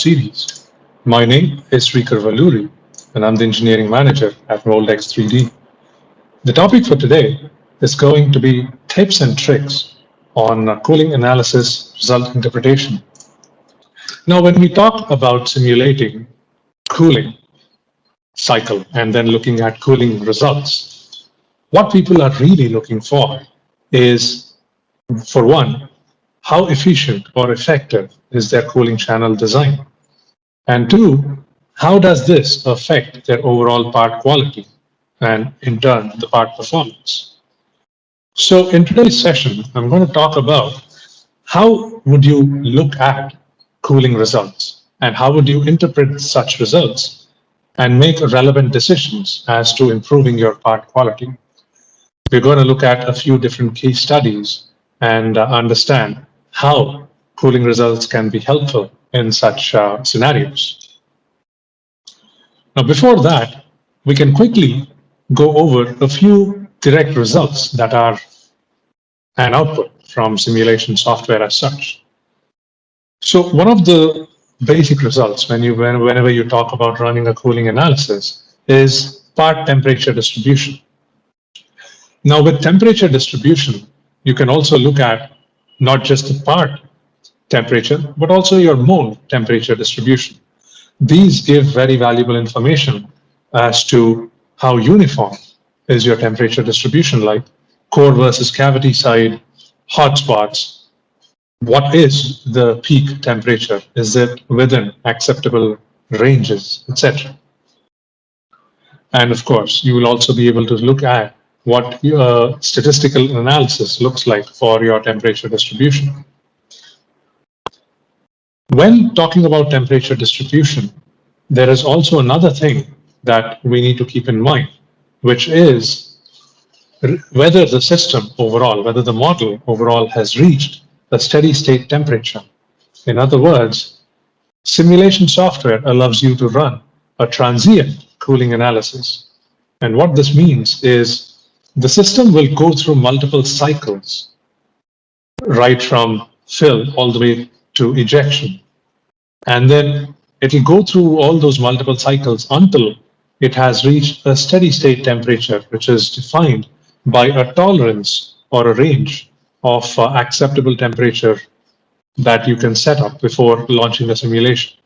series. My name is Srikar Valluri, and I'm the engineering manager at Moldex 3D. The topic for today is going to be tips and tricks on cooling analysis result interpretation. Now, when we talk about simulating cooling cycle and then looking at cooling results, what people are really looking for is, for one, how efficient or effective is their cooling channel design? And two, how does this affect their overall part quality and in turn the part performance? So in today's session, I'm going to talk about how would you look at cooling results and how would you interpret such results and make relevant decisions as to improving your part quality. We're going to look at a few different case studies and understand how cooling results can be helpful in such scenarios. Now, before that, we can quickly go over a few direct results that are an output from simulation software as such. So one of the basic results whenever you talk about running a cooling analysis is part temperature distribution. Now, with temperature distribution, you can also look at not just the part temperature, but also your mole temperature distribution. These give very valuable information as to how uniform is your temperature distribution like, core versus cavity side, hotspots. What is the peak temperature? Is it within acceptable ranges, etc.? And of course, you will also be able to look at what your statistical analysis looks like for your temperature distribution. When talking about temperature distribution, there is also another thing that we need to keep in mind, which is whether the system overall, whether the model overall has reached a steady state temperature. In other words, simulation software allows you to run a transient cooling analysis. And what this means is the system will go through multiple cycles, right from fill all the way to ejection. And then it'll go through all those multiple cycles until it has reached a steady state temperature, which is defined by a tolerance or a range of acceptable temperature that you can set up before launching a simulation.